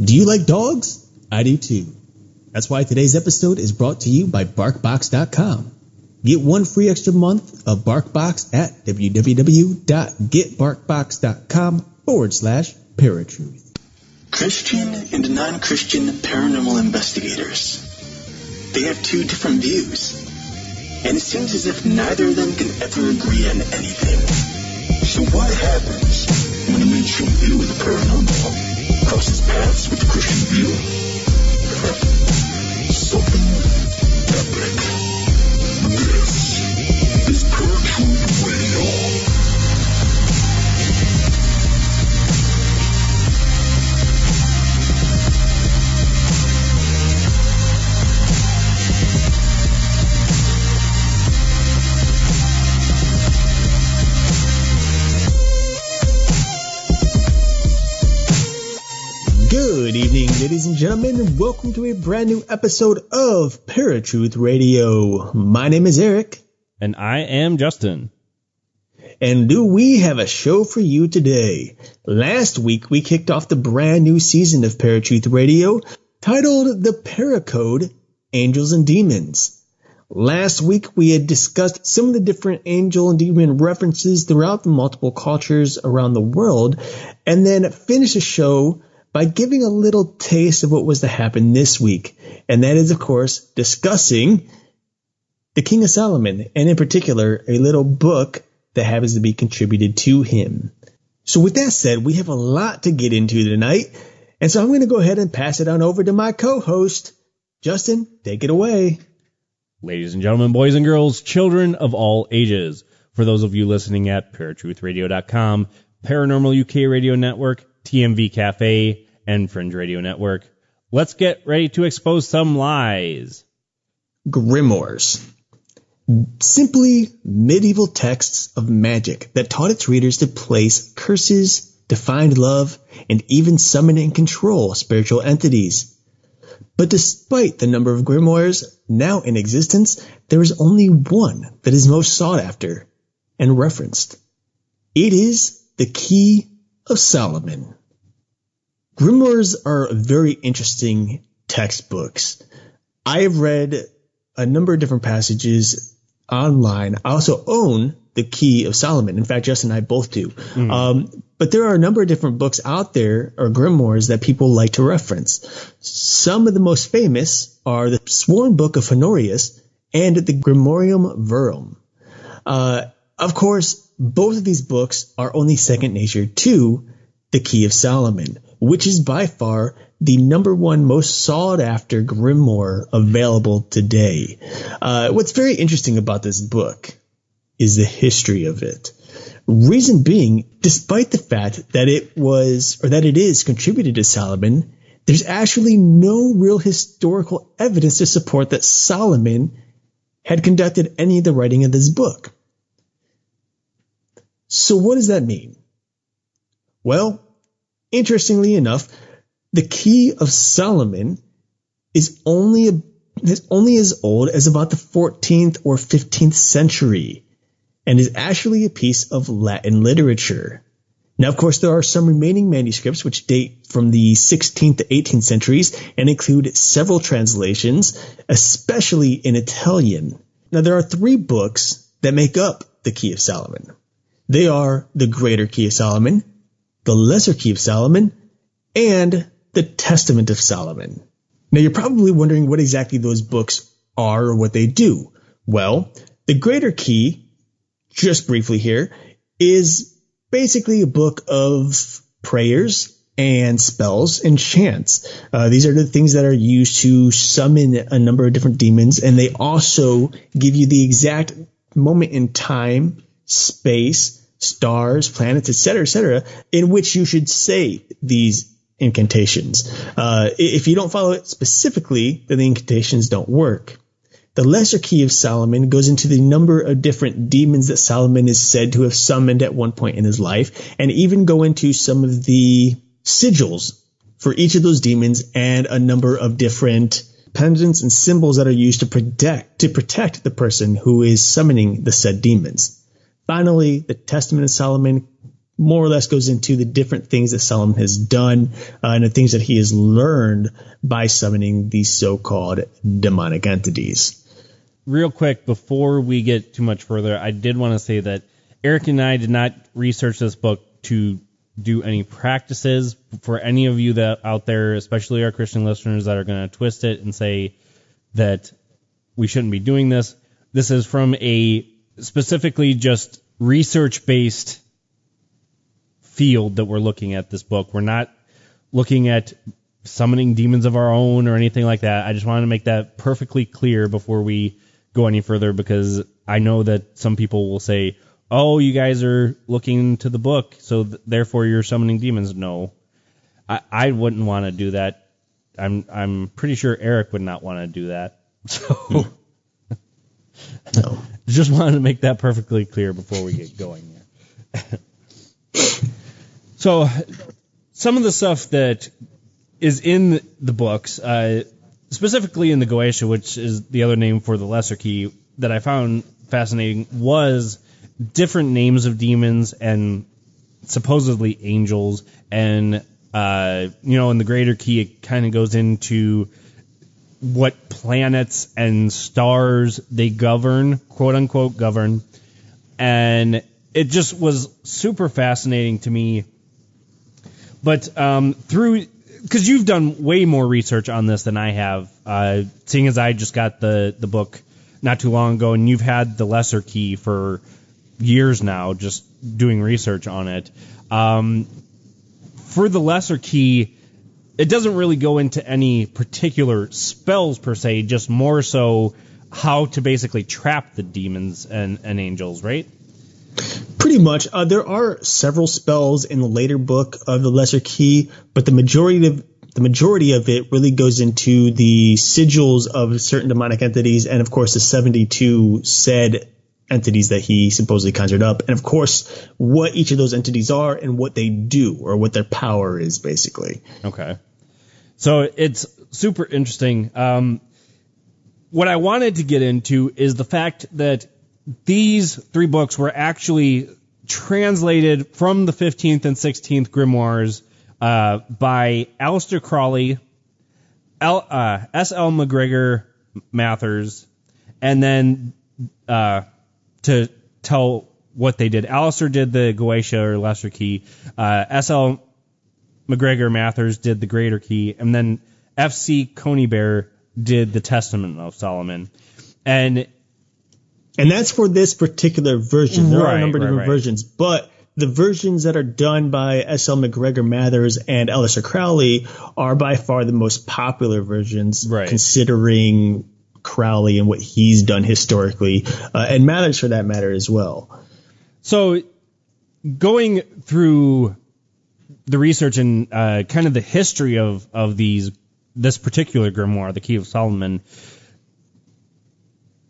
Do you like dogs? I do too. That's why today's episode is brought to you by BarkBox.com. Get one free extra month of BarkBox at www.getbarkbox.com/paratruth. Christian and non-Christian paranormal investigators. They have two different views, and it seems as if neither of them can ever agree on anything. So what happens when a mainstream view of the paranormal crosses paths with the Christian view? Something epic. This is Paratruth Radio. Good evening, ladies and gentlemen, and welcome to a brand new episode of Paratruth Radio. My name is Eric. And I am Justin. And do we have a show for you today? Last week, we kicked off the brand new season of Paratruth Radio, titled The Paracode, Angels and Demons. Last week, we had discussed some of the different angel and demon references throughout the multiple cultures around the world, and then finished the show by giving a little taste of what was to happen this week. And that is, of course, discussing the King of Solomon, and in particular, a little book that happens to be contributed to him. So with that said, we have a lot to get into tonight. And so I'm going to go ahead and pass it on over to my co-host. Justin, take it away. Ladies and gentlemen, boys and girls, children of all ages. For those of you listening at paratruthradio.com, Paranormal UK Radio Network, TMV Cafe, and Fringe Radio Network. Let's get ready to expose some lies. Grimoires. Simply medieval texts of magic that taught its readers to place curses, to find love, and even summon and control spiritual entities. But despite the number of grimoires now in existence, there is only one that is most sought after and referenced. It is the Key of Solomon. Grimoires are very interesting textbooks. I have read a number of different passages online. I also own the Key of Solomon. In fact, Justin and I both do. But there are a number of different books out there, or grimoires, that people like to reference. Some of the most famous are the Sworn Book of Honorius and the Grimorium Verum. Of course, both of these books are only second nature to the Key of Solomon, which is by far the number one most sought after grimoire available today. What's very interesting about this book is the history of it. Reason being, despite the fact that it is contributed to Solomon, there's actually no real historical evidence to support that Solomon had conducted any of the writing of this book. So what does that mean? Well, interestingly enough, the Key of Solomon is only as old as about the 14th or 15th century, and is actually a piece of Latin literature. Now, of course, there are some remaining manuscripts which date from the 16th to 18th centuries and include several translations, especially in Italian. Now, there are three books that make up the Key of Solomon. They are the Greater Key of Solomon, the Lesser Key of Solomon, and the Testament of Solomon. Now, you're probably wondering what exactly those books are or what they do. Well, the Greater Key, just briefly here, is basically a book of prayers and spells and chants. These are the things that are used to summon a number of different demons, and they also give you the exact moment in time, space, stars, planets, etc., in which you should say these incantations. If you don't follow it specifically, then the incantations don't work. The Lesser Key of Solomon goes into the number of different demons that Solomon is said to have summoned at one point in his life, and even go into some of the sigils for each of those demons and a number of different pendants and symbols that are used to protect the person who is summoning the said demons. Finally, the Testament of Solomon more or less goes into the different things that Solomon has done and the things that he has learned by summoning these so-called demonic entities. Real quick, before we get too much further, I did want to say that Eric and I did not research this book to do any practices. For any of you that out there, especially our Christian listeners that are going to twist it and say that we shouldn't be doing this, this is from a specifically just research-based field that we're looking at this book. We're not looking at summoning demons of our own or anything like that. I just wanted to make that perfectly clear before we go any further, because I know that some people will say, oh, you guys are looking into the book, so therefore you're summoning demons. No, I wouldn't want to do that. I'm pretty sure Eric would not want to do that. So No. just wanted to make that perfectly clear before we get going here. So some of the stuff that is in the books, specifically in the Goetia, which is the other name for the Lesser Key, that I found fascinating was different names of demons and supposedly angels. And, in the Greater Key, it kind of goes into what planets and stars they govern, quote unquote govern. And it just was super fascinating to me. But because you've done way more research on this than I have, seeing as I just got the book not too long ago, and you've had the Lesser Key for years now, just doing research on it. For the Lesser Key, it doesn't really go into any particular spells per se, just more so how to basically trap the demons and angels, right? Pretty much. There are several spells in the later book of the Lesser Key, but the majority of it really goes into the sigils of certain demonic entities, and of course the 72 said entities that he supposedly conjured up, and of course what each of those entities are and what they do, or what their power is, basically. Okay. So it's super interesting. What I wanted to get into is the fact that these three books were actually translated from the 15th and 16th grimoires by Aleister Crowley, S.L. McGregor Mathers, and then to tell what they did. Aleister did the Goetia or Lesser Key. S.L. McGregor Mathers did the Greater Key, and then F.C. Conybeare did the Testament of Solomon. And that's for this particular version. There are a number of different right. versions, but the versions that are done by S.L. McGregor Mathers and Aleister Crowley are by far the most popular versions, right, considering Crowley and what he's done historically, and Mathers for that matter as well. So going through the research and kind of the history of this particular grimoire, the Key of Solomon,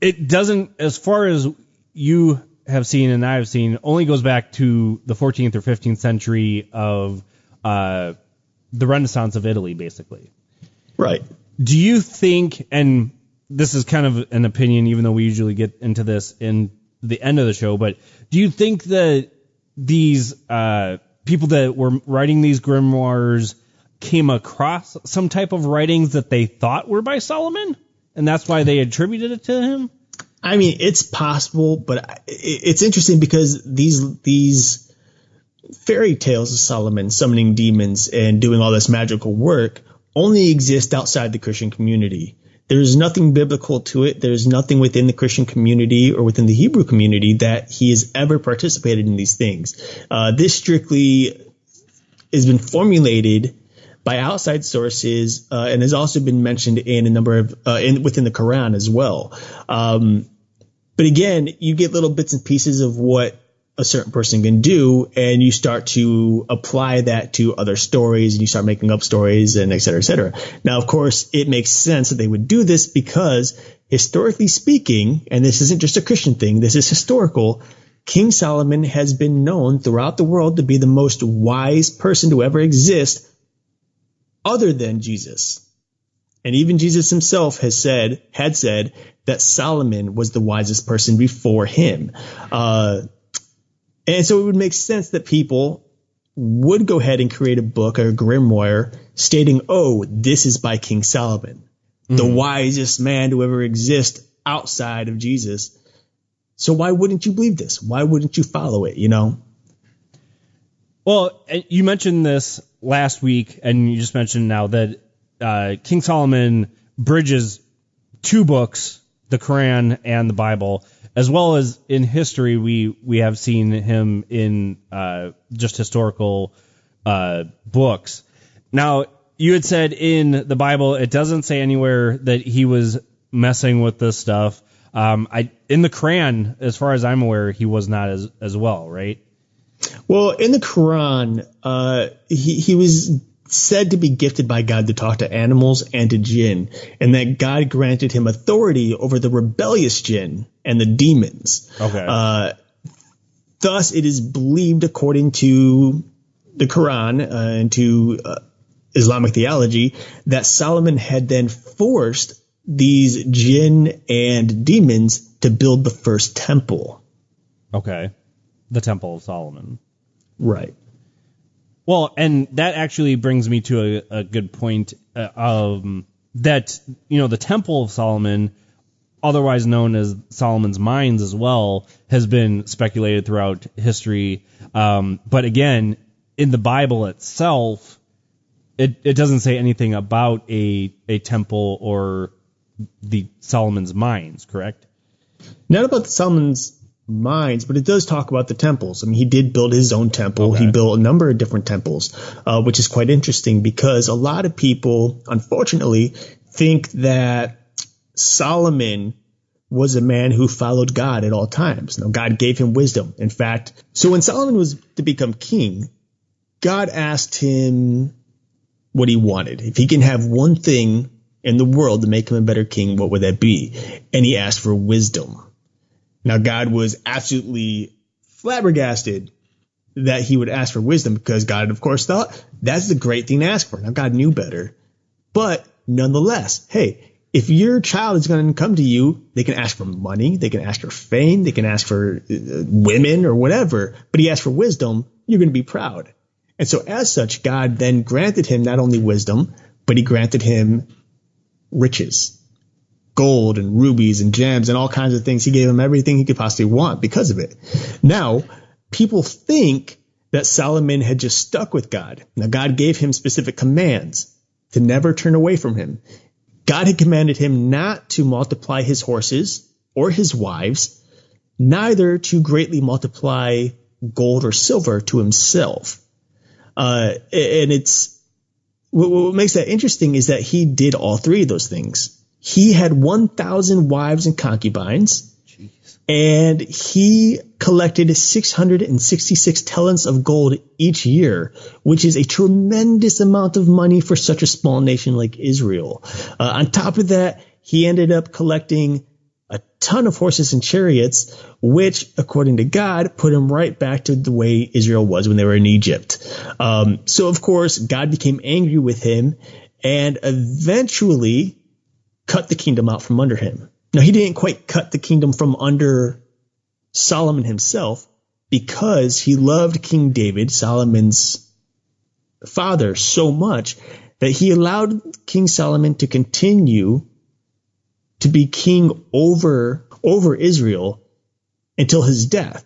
it doesn't, as far as you have seen and I have seen, only goes back to the 14th or 15th century of the Renaissance of Italy, basically. Right. Do you think, and this is kind of an opinion, even though we usually get into this in the end of the show, but do you think that these people that were writing these grimoires came across some type of writings that they thought were by Solomon, and that's why they attributed it to him? I mean, it's possible, but it's interesting because these fairy tales of Solomon summoning demons and doing all this magical work only exist outside the Christian community. There's nothing biblical to it. There's nothing within the Christian community or within the Hebrew community that he has ever participated in these things. This strictly has been formulated by outside sources and has also been mentioned in a number of within the Quran as well. But again, you get little bits and pieces of what a certain person can do, and you start to apply that to other stories, and you start making up stories, and et cetera, et cetera. Now, of course, it makes sense that they would do this because, historically speaking, and this isn't just a Christian thing, this is historical, King Solomon has been known throughout the world to be the most wise person to ever exist other than Jesus. And even Jesus himself had said that Solomon was the wisest person before him. And so it would make sense that people would go ahead and create a book or a grimoire stating, oh, this is by King Solomon, the wisest man to ever exist outside of Jesus. So why wouldn't you believe this? Why wouldn't you follow it, you know? Well, you mentioned this last week, and you just mentioned now that King Solomon bridges two books, the Quran and the Bible, as well as in history, we have seen him in just historical books. Now, you had said in the Bible, it doesn't say anywhere that he was messing with this stuff. In the Quran, as far as I'm aware, he was not as well, right? Well, in the Quran, he was said to be gifted by God to talk to animals and to jinn, and that God granted him authority over the rebellious jinn and the demons. Okay. Thus, it is believed, according to the Quran and to Islamic theology, that Solomon had then forced these jinn and demons to build the first temple. Okay. The Temple of Solomon. Right. Well, and that actually brings me to a good point that, you know, the Temple of Solomon, otherwise known as Solomon's Mines as well, has been speculated throughout history. But again, in the Bible itself, it doesn't say anything about a temple or the Solomon's Mines, correct? Not about the Solomon's Mines, but it does talk about the temples. I mean, he did build his own temple. Okay. He built a number of different temples, which is quite interesting because a lot of people, unfortunately, think that Solomon was a man who followed God at all times. Now, God gave him wisdom. In fact, so when Solomon was to become king, God asked him what he wanted. If he can have one thing in the world to make him a better king, what would that be? And he asked for wisdom. Now, God was absolutely flabbergasted that he would ask for wisdom because God, of course, thought that's the great thing to ask for. Now, God knew better. But nonetheless, hey, if your child is going to come to you, they can ask for money, they can ask for fame, they can ask for women or whatever. But he asked for wisdom, you're going to be proud. And so as such, God then granted him not only wisdom, but he granted him riches. Gold and rubies and gems and all kinds of things. He gave him everything he could possibly want because of it. Now, people think that Solomon had just stuck with God. Now, God gave him specific commands to never turn away from him. God had commanded him not to multiply his horses or his wives, neither to greatly multiply gold or silver to himself. And it's what makes that interesting is that he did all three of those things. He had 1,000 wives and concubines, and he collected 666 talents of gold each year, which is a tremendous amount of money for such a small nation like Israel. On top of that, he ended up collecting a ton of horses and chariots, which, according to God, put him right back to the way Israel was when they were in Egypt. So, of course, God became angry with him and eventually cut the kingdom out from under him. Now, he didn't quite cut the kingdom from under Solomon himself because he loved King David, Solomon's father, so much that he allowed King Solomon to continue to be king over Israel until his death.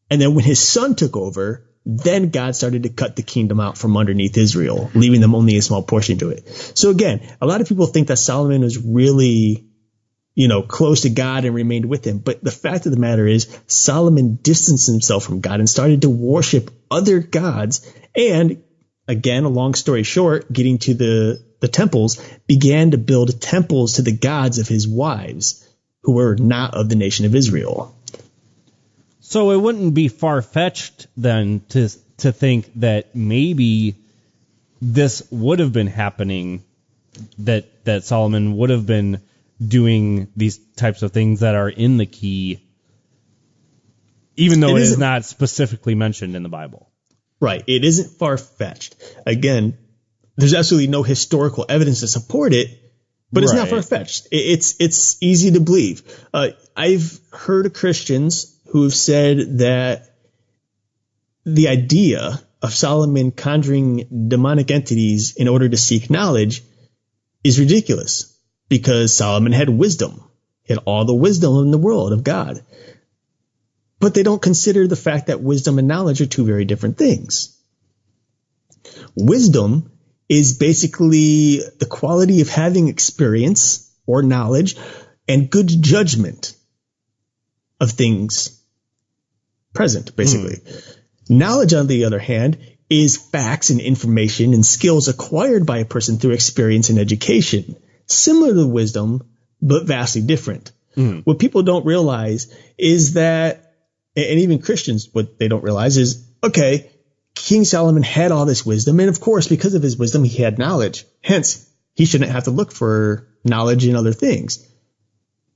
And then when his son took over, then God started to cut the kingdom out from underneath Israel, leaving them only a small portion to it. So again, a lot of people think that Solomon was really, close to God and remained with him. But the fact of the matter is Solomon distanced himself from God and started to worship other gods. And again, a long story short, getting to the temples, began to build temples to the gods of his wives who were not of the nation of Israel. So it wouldn't be far-fetched then to think that maybe this would have been happening, that Solomon would have been doing these types of things that are in the key, even though it is not specifically mentioned in the Bible. Right. It isn't far-fetched. Again, there's absolutely no historical evidence to support it, but it's not far-fetched. It's easy to believe. I've heard of Christians who have said that the idea of Solomon conjuring demonic entities in order to seek knowledge is ridiculous, because Solomon had wisdom. He had all the wisdom in the world of God. But they don't consider the fact that wisdom and knowledge are two very different things. Wisdom is basically the quality of having experience or knowledge and good judgment of things present, basically. Knowledge, on the other hand, is facts and information and skills acquired by a person through experience and education, similar to wisdom, but vastly different. What people don't realize is that, and even Christians, what they don't realize is, okay, King Solomon had all this wisdom, and of course, because of his wisdom, he had knowledge. Hence, he shouldn't have to look for knowledge in other things.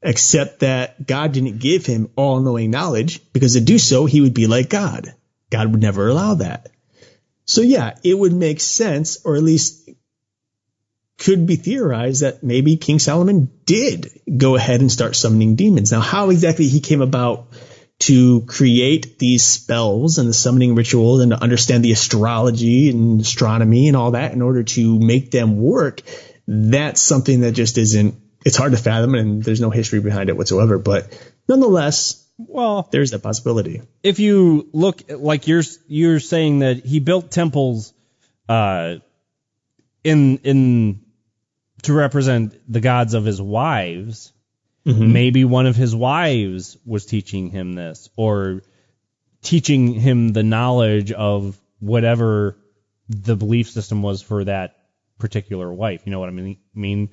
Except that God didn't give him all-knowing knowledge, because to do so, he would be like God. God would never allow that. So yeah, it would make sense, or at least could be theorized, that maybe King Solomon did go ahead and start summoning demons. Now, how exactly he came about to create these spells and the summoning rituals and to understand the astrology and astronomy and all that in order to make them work, that's something that just isn't, it's hard to fathom, and there's no history behind it whatsoever. But nonetheless, well, there's that possibility. If you look, like you're saying that he built temples in to represent the gods of his wives, maybe one of his wives was teaching him this, or teaching him the knowledge of whatever the belief system was for that particular wife. You know what I mean?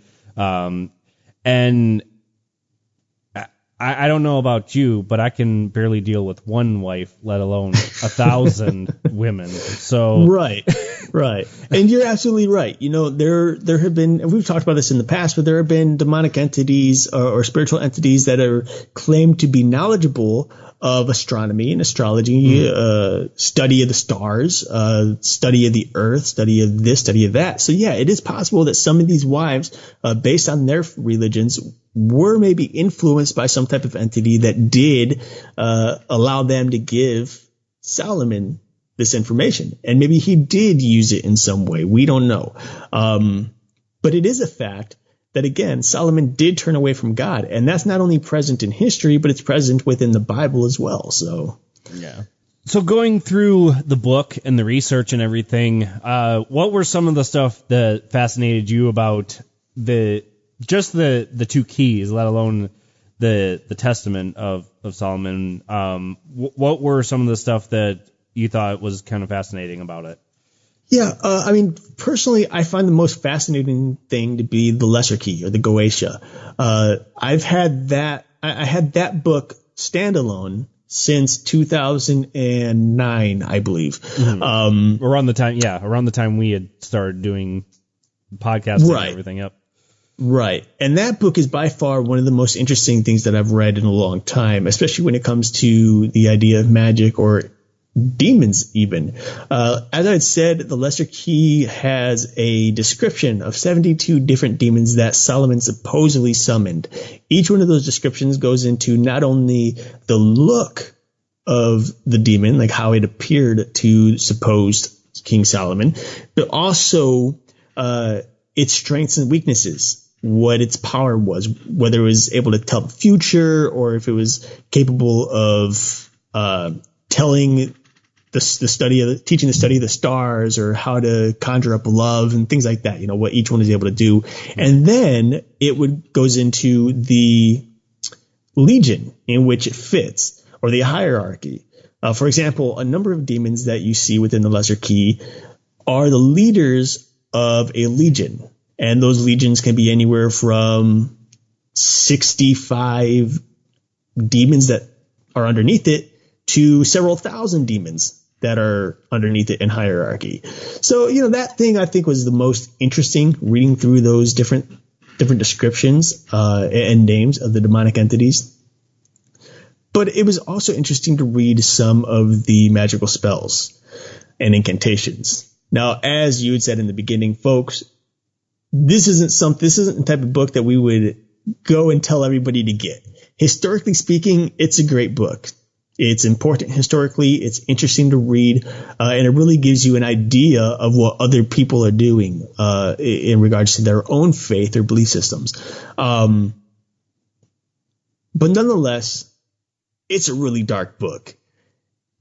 And I don't know about you, but I can barely deal with one wife, let alone 1,000 women. So right. And you're absolutely right. You know, there have been, and we've talked about this in the past, but there have been demonic entities or spiritual entities that are claimed to be knowledgeable of astronomy and astrology, study of the stars, study of the earth, study of this, study of that. So yeah, it is possible that some of these wives, based on their religions, were maybe influenced by some type of entity that did allow them to give Solomon this information. And maybe he did use it in some way. We don't know. But it is a fact that, again, Solomon did turn away from God. And that's not only present in history, but it's present within the Bible as well. So, yeah. So going through the book and the research and everything, what were some of the stuff that fascinated you about the two keys, let alone the testament of Solomon? What were some of the stuff that you thought was kind of fascinating about it? Yeah, I mean, personally, I find the most fascinating thing to be the Lesser Key, or the Goetia. I've had that. I had that book standalone since 2009, I believe. Around the time we had started doing podcasting and everything. Yep. Right. And that book is by far one of the most interesting things that I've read in a long time, especially when it comes to the idea of magic or demons even. As I had said, the Lesser Key has a description of 72 different demons that Solomon supposedly summoned. Each one of those descriptions goes into not only the look of the demon, like how it appeared to supposed King Solomon, but also its strengths and weaknesses, what its power was, whether it was able to tell the future or if it was capable of telling teaching the study of the stars, or how to conjure up love and things like that, you know, what each one is able to do. And then it goes into the legion in which it fits, or the hierarchy. For example, a number of demons that you see within the Lesser Key are the leaders of a legion. And those legions can be anywhere from 65 demons that are underneath it to several thousand demons that are underneath it in hierarchy. So, you know, that thing I think was the most interesting, reading through those different descriptions and names of the demonic entities. But it was also interesting to read some of the magical spells and incantations. Now, as you had said in the beginning, folks, this isn't the type of book that we would go and tell everybody to get. Historically speaking, it's a great book. It's important historically. It's interesting to read, and it really gives you an idea of what other people are doing in regards to their own faith or belief systems. But nonetheless, it's a really dark book.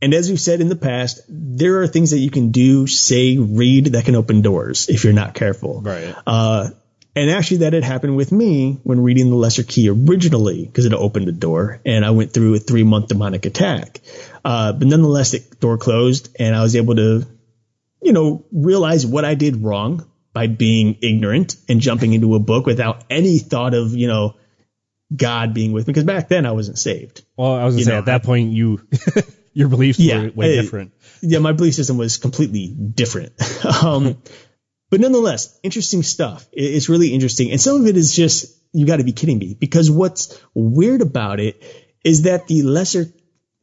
And as we've said in the past, there are things that you can do, say, read that can open doors if you're not careful. Right. And actually that had happened with me when reading The Lesser Key originally, because it opened a door and I went through a 3-month demonic attack. But nonetheless, the door closed and I was able to, realize what I did wrong by being ignorant and jumping into a book without any thought of, God being with me. Because back then I wasn't saved. Well, I was going to say, at that point, your beliefs were way different. Yeah, my belief system was completely different. But nonetheless, interesting stuff. It's really interesting. And some of it is just, you got to be kidding me. Because what's weird about it is that the lesser,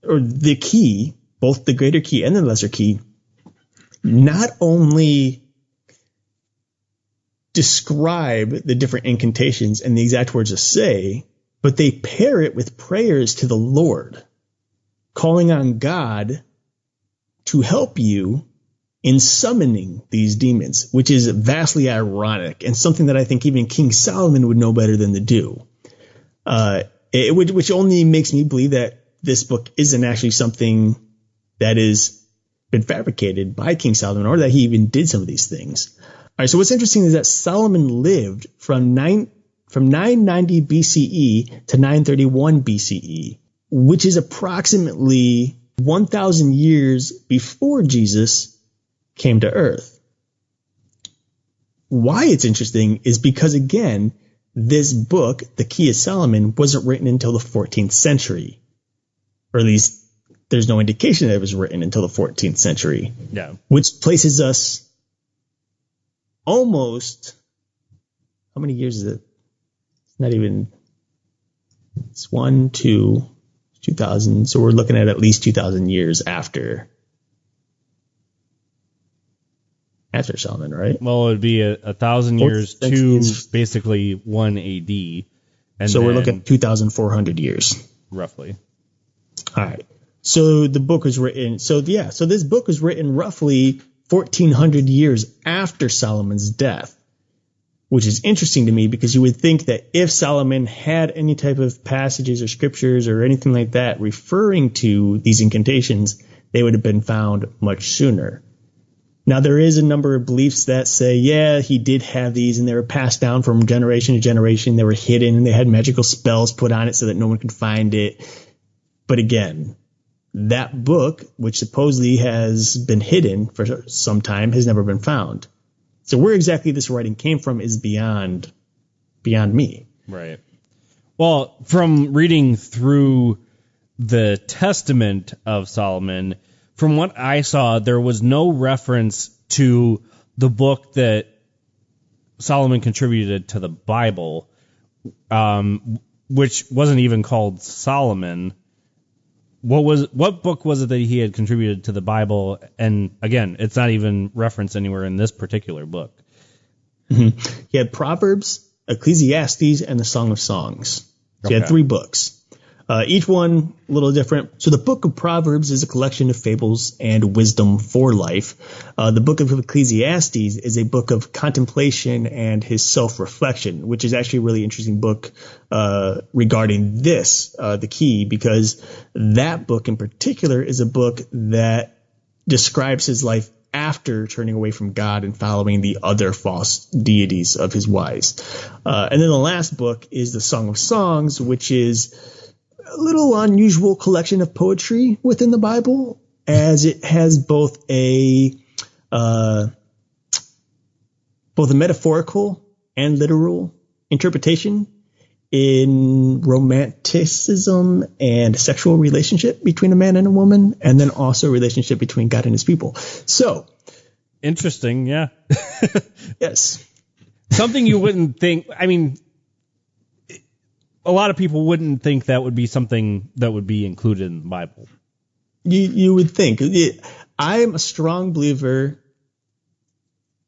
or the key, both the greater key and the lesser key, not only describe the different incantations and the exact words to say, but they pair it with prayers to the Lord, calling on God to help you in summoning these demons, which is vastly ironic and something that I think even King Solomon would know better than to do. Which only makes me believe that this book isn't actually something that has been fabricated by King Solomon, or that he even did some of these things. All right, so what's interesting is that Solomon lived from 990 BCE to 931 BCE, which is approximately 1,000 years before Jesus came to earth. Why it's interesting is because, again, this book, The Key of Solomon, wasn't written until the 14th century. Or at least there's no indication that it was written until the 14th century. Yeah. Which places us almost, how many years is it? It's not even, it's 2,000. So we're looking at least 2,000 years after Solomon, right? Well, it would be 1,000 years to basically 1 AD. And so we're looking at 2,400 years. Roughly. All right. So the book was written. So this book was written roughly 1,400 years after Solomon's death, which is interesting to me because you would think that if Solomon had any type of passages or scriptures or anything like that referring to these incantations, they would have been found much sooner. Now, there is a number of beliefs that say, yeah, he did have these and they were passed down from generation to generation. They were hidden and they had magical spells put on it so that no one could find it. But again, that book, which supposedly has been hidden for some time, has never been found. So where exactly this writing came from is beyond me. Right. Well, from reading through the Testament of Solomon, from what I saw, there was no reference to the book that Solomon contributed to the Bible, which wasn't even called Solomon. What book was it that he had contributed to the Bible? And again, it's not even referenced anywhere in this particular book. Mm-hmm. He had Proverbs, Ecclesiastes, and the Song of Songs. So he had 3 books. Each one a little different. So the Book of Proverbs is a collection of fables and wisdom for life. The Book of Ecclesiastes is a book of contemplation and his self-reflection, which is actually a really interesting book regarding this, the key, because that book in particular is a book that describes his life after turning away from God and following the other false deities of his wives. And then the last book is the Song of Songs, which is a little unusual collection of poetry within the Bible, as it has both a metaphorical and literal interpretation in romanticism and sexual relationship between a man and a woman, and then also a relationship between God and his people. So interesting, yeah. Yes. Something you wouldn't think, I mean, a lot of people wouldn't think that would be something that would be included in the Bible. You would think. I'm a strong believer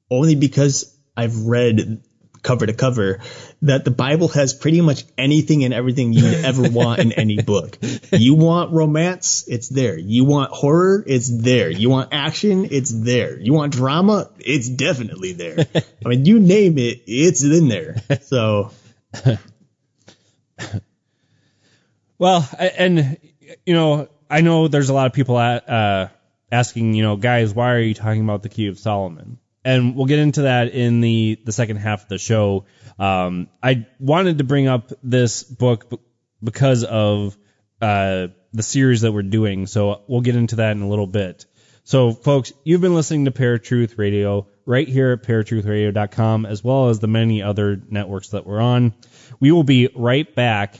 only because I've read cover to cover, that the Bible has pretty much anything and everything you'd ever want in any book. You want romance? It's there. You want horror? It's there. You want action? It's there. You want drama? It's definitely there. I mean, you name it, it's in there. So. Well, and, I know there's a lot of people asking, guys, why are you talking about the Key of Solomon? And we'll get into that in the second half of the show. I wanted to bring up this book because of the series that we're doing, so we'll get into that in a little bit. So, folks, you've been listening to Paratruth Radio right here at paratruthradio.com, as well as the many other networks that we're on. We will be right back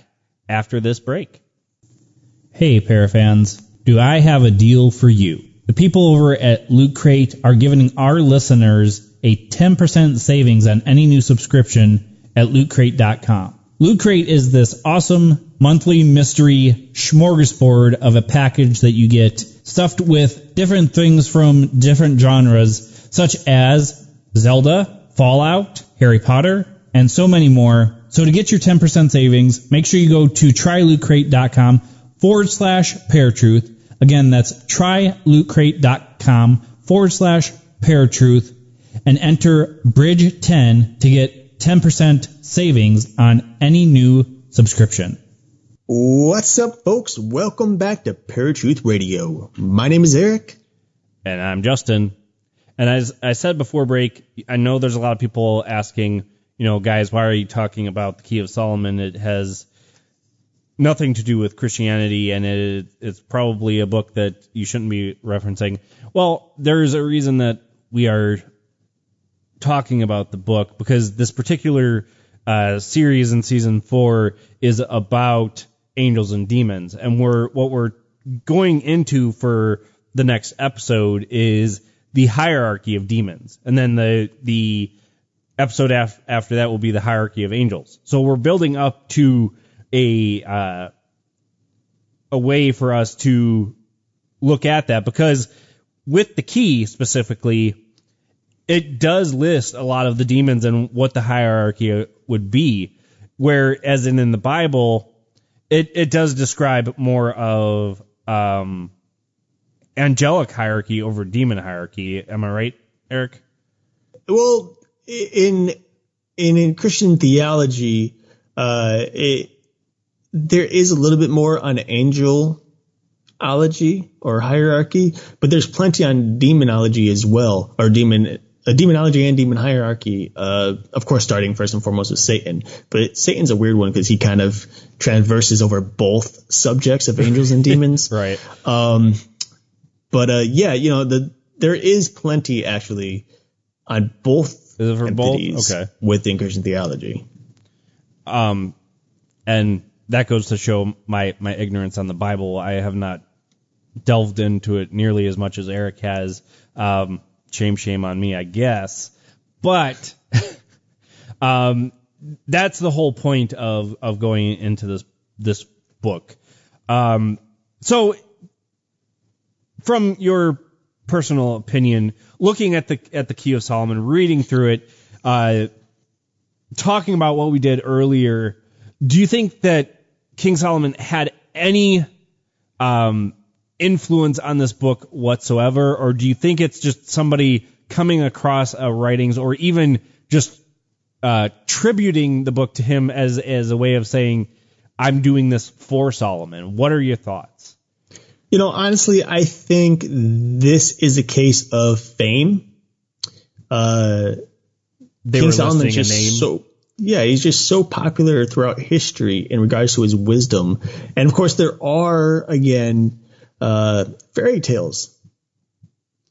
after this break. Hey, Parafans, do I have a deal for you? The people over at Loot Crate are giving our listeners a 10% savings on any new subscription at lootcrate.com. Loot Crate is this awesome monthly mystery smorgasbord of a package that you get stuffed with different things from different genres, such as Zelda, Fallout, Harry Potter, and so many more. So to get your 10% savings, make sure you go to trylootcrate.com/paratruth. Again, that's trylootcrate.com/paratruth and enter Bridge 10 to get 10% savings on any new subscription. What's up, folks? Welcome back to Paratruth Radio. My name is Eric. And I'm Justin. And as I said before break, I know there's a lot of people asking, guys, why are you talking about the Key of Solomon? It has nothing to do with Christianity, and it's probably a book that you shouldn't be referencing. Well, there's a reason that we are talking about the book, because this particular series in season 4 is about angels and demons, and what we're going into for the next episode is the hierarchy of demons, and then the episode after that will be the hierarchy of angels. So we're building up to a way for us to look at that, because with the key specifically, it does list a lot of the demons and what the hierarchy would be, whereas in the Bible, it does describe more of angelic hierarchy over demon hierarchy. Am I right, Eric? Well, in Christian theology, there is a little bit more on angelology or hierarchy, but there's plenty on demonology as well, or demonology and demon hierarchy. Of course, starting first and foremost with Satan, but Satan's a weird one because he kind of transverses over both subjects of angels and demons. Right. There is plenty actually on both entities within Christian theology. And that goes to show my ignorance on the Bible. I have not delved into it nearly as much as Eric has. Shame on me, I guess. But that's the whole point of going into this book. So, from your personal opinion, looking at the Key of Solomon, reading through it, talking about what we did earlier, do you think that King Solomon had any influence on this book whatsoever, or do you think it's just somebody coming across writings, or even just tributing the book to him as a way of saying, I'm doing this for Solomon? What are your thoughts? Honestly, I think this is a case of fame. King Solomon's just he's just so popular throughout history in regards to his wisdom. And of course, there are, again, fairy tales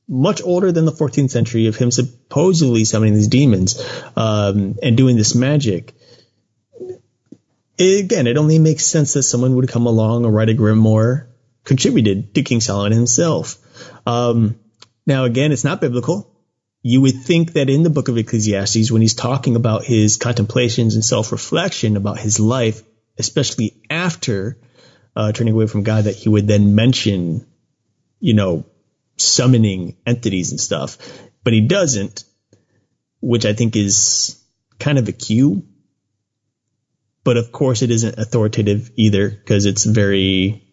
much older than the 14th century of him supposedly summoning these demons and doing this magic. It only makes sense that someone would come along and write a grimoire contributed to King Solomon himself. Now, again, it's not biblical. You would think that in the book of Ecclesiastes, when he's talking about his contemplations and self-reflection about his life, especially after turning away from God, that he would then mention, summoning entities and stuff. But he doesn't, which I think is kind of a cue. But of course, it isn't authoritative either because it's very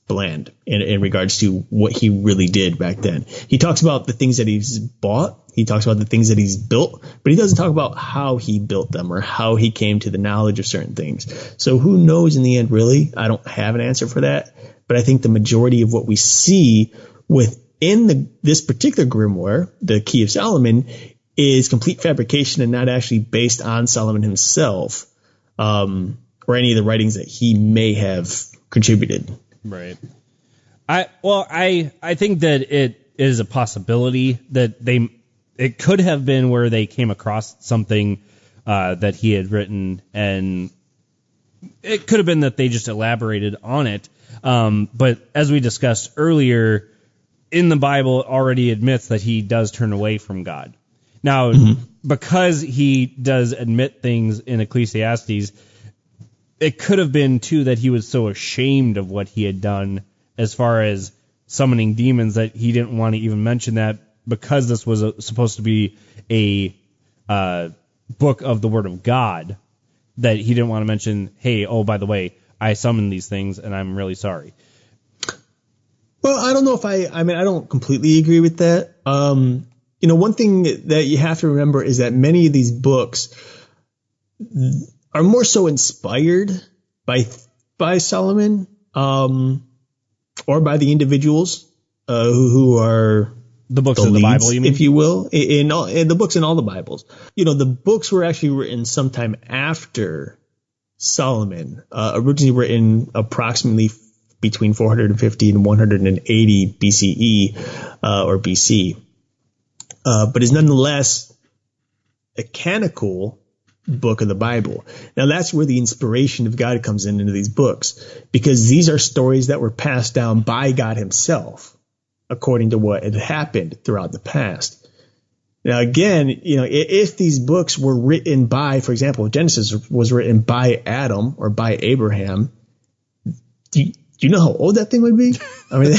bland in regards to what he really did back then. He talks about the things that he's bought. He talks about the things that he's built, but he doesn't talk about how he built them or how he came to the knowledge of certain things. So who knows in the end, really? I don't have an answer for that. But I think the majority of what we see within this particular grimoire, the Key of Solomon, is complete fabrication and not actually based on Solomon himself, or any of the writings that he may have contributed. Right. I think that it is a possibility that it could have been where they came across something that he had written, and it could have been that they just elaborated on it. But as we discussed earlier, in the Bible it already admits that he does turn away from God. Now, because he does admit things in Ecclesiastes, it could have been, too, that he was so ashamed of what he had done as far as summoning demons that he didn't want to even mention that, because this was supposed to be a book of the Word of God, that he didn't want to mention, hey, oh, by the way, I summoned these things and I'm really sorry. Well, I don't know if I don't completely agree with that. One thing that you have to remember is that many of these books are more so inspired by Solomon, or by the individuals who are the books of the Bible, you mean? If you will, in the books in all the Bibles. The books were actually written sometime after Solomon, originally written approximately between 450 and 180 BCE or BC, but is nonetheless a canonical book of the Bible. Now that's where the inspiration of God comes into these books, because these are stories that were passed down by God himself according to what had happened throughout the past. Now again, if these books were written by, for example, Genesis was written by Adam or by Abraham, do you know how old that thing would be? I mean,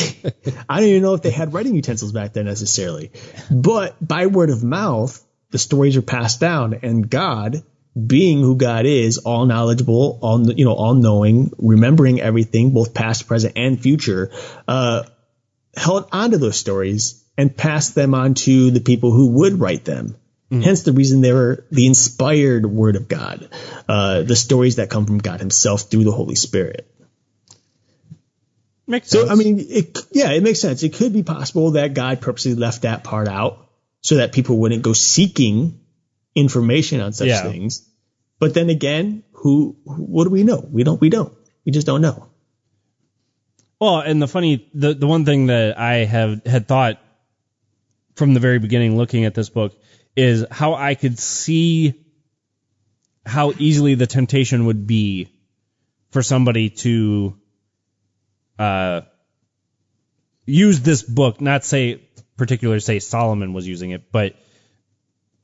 I don't even know if they had writing utensils back then necessarily, but by word of mouth, the stories are passed down, and God, being who God is, all knowledgeable, all knowing, remembering everything, both past, present, and future, held onto those stories and passed them on to the people who would write them. Mm-hmm. Hence the reason they were the inspired word of God, the stories that come from God himself through the Holy Spirit. Makes sense. So, I mean, it makes sense. It could be possible that God purposely left that part out so that people wouldn't go seeking information on such things. But then again, what do we know? We don't. We just don't know. Well, and the one thing that I had thought from the very beginning looking at this book is how I could see how easily the temptation would be for somebody to use this book, not say Solomon was using it, but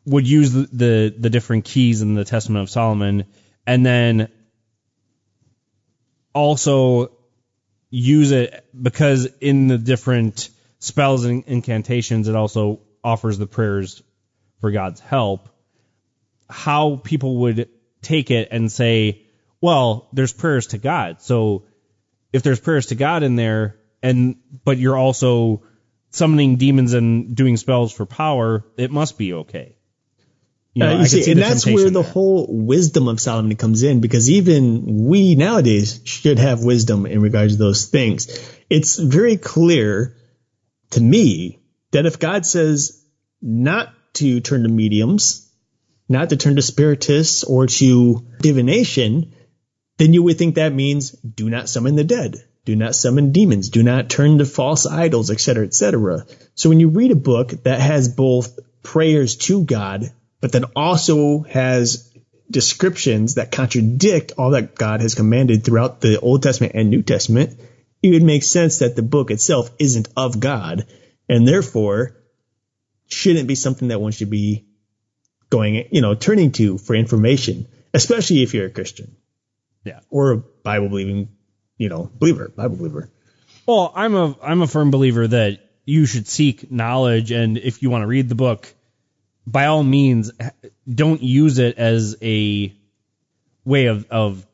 would use the different keys in the Testament of Solomon, and then also use it because in the different spells and incantations, it also offers the prayers for God's help. How people would take it and say, well, there's prayers to God. So if there's prayers to God in there, but you're also summoning demons and doing spells for power, it must be okay. You see, and that's where the whole wisdom of Solomon comes in, because even we nowadays should have wisdom in regards to those things. It's very clear to me that if God says not to turn to mediums, not to turn to spiritists or to divination, then you would think that means do not summon the dead, do not summon demons, do not turn to false idols, etc., etc. So when you read a book that has both prayers to God, but then also has descriptions that contradict all that God has commanded throughout the Old Testament and New Testament, it would make sense that the book itself isn't of God, and therefore shouldn't be something that one should be turning to for information, especially if you're a Christian. Yeah. Or a Bible-believing, Bible believer. Well, I'm a firm believer that you should seek knowledge, and if you want to read the book, by all means, don't use it as a way of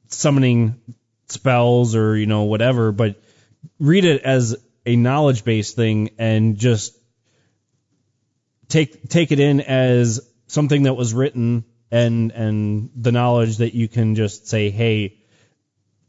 summoning spells or, whatever, but read it as a knowledge-based thing and just take it in as something that was written and the knowledge that you can just say, hey,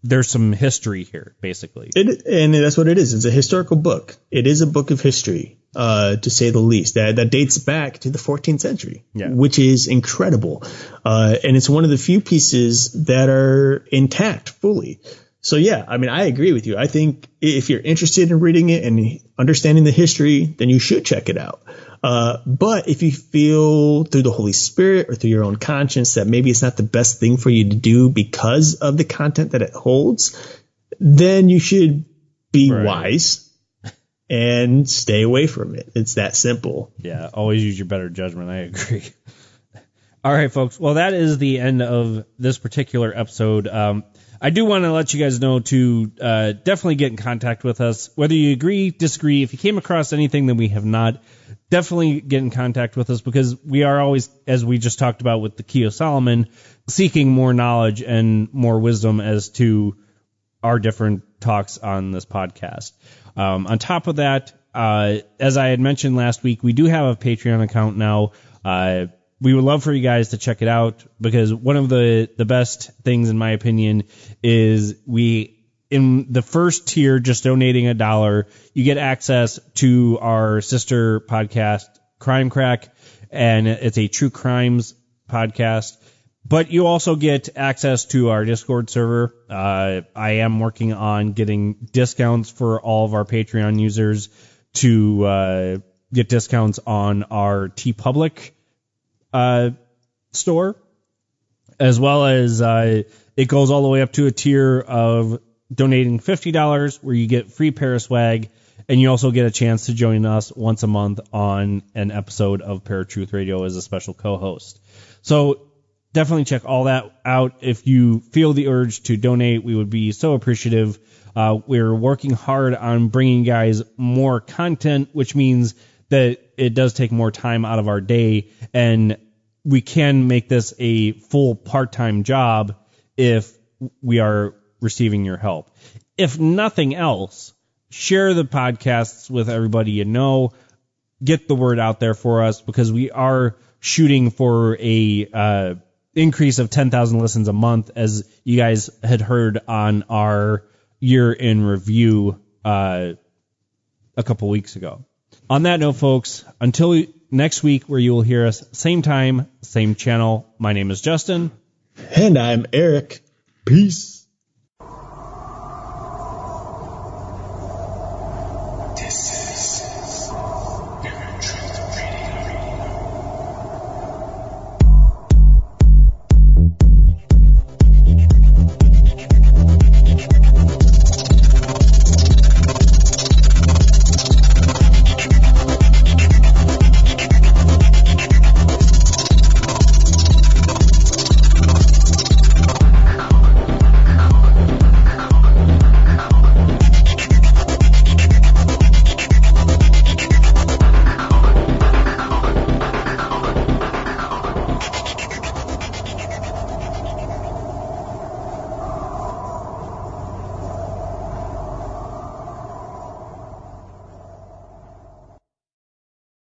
there's some history here, basically. And that's what it is. It's a historical book. It is a book of history, to say the least. That dates back to the 14th century, which is incredible. And it's one of the few pieces that are intact fully. So, yeah, I mean, I agree with you. I think if you're interested in reading it and understanding the history, then you should check it out. But if you feel through the Holy Spirit or through your own conscience that maybe it's not the best thing for you to do because of the content that it holds, then you should be wise and stay away from it. It's that simple. Yeah, always use your better judgment. I agree. All right, folks. Well, that is the end of this particular episode. I do want to let you guys know to definitely get in contact with us. Whether you agree, disagree, if you came across anything that we have not, definitely get in contact with us, because we are always, as we just talked about with the Key of Solomon, seeking more knowledge and more wisdom as to our different talks on this podcast. On top of that, as I had mentioned last week, we do have a Patreon account now. We would love for you guys to check it out, because one of the best things, in my opinion, is in the first tier, just donating $1, you get access to our sister podcast, Crime Crack, and it's a true crimes podcast. But you also get access to our Discord server. I am working on getting discounts for all of our Patreon users to get discounts on our TeePublic store, as well as it goes all the way up to a tier of donating $50, where you get free Paraswag, and you also get a chance to join us once a month on an episode of Paratruth Radio as a special co-host. So definitely check all that out. If you feel the urge to donate, we would be so appreciative. We're working hard on bringing you guys more content, which means that it does take more time out of our day, and we can make this a full part-time job if we are receiving your help. If nothing else, share the podcasts with everybody you know. Get the word out there for us, because we are shooting for a increase of 10,000 listens a month, as you guys had heard on our year in review a couple weeks ago. On that note, folks, until next week, where you will hear us same time, same channel, my name is Justin. And I'm Eric. Peace. This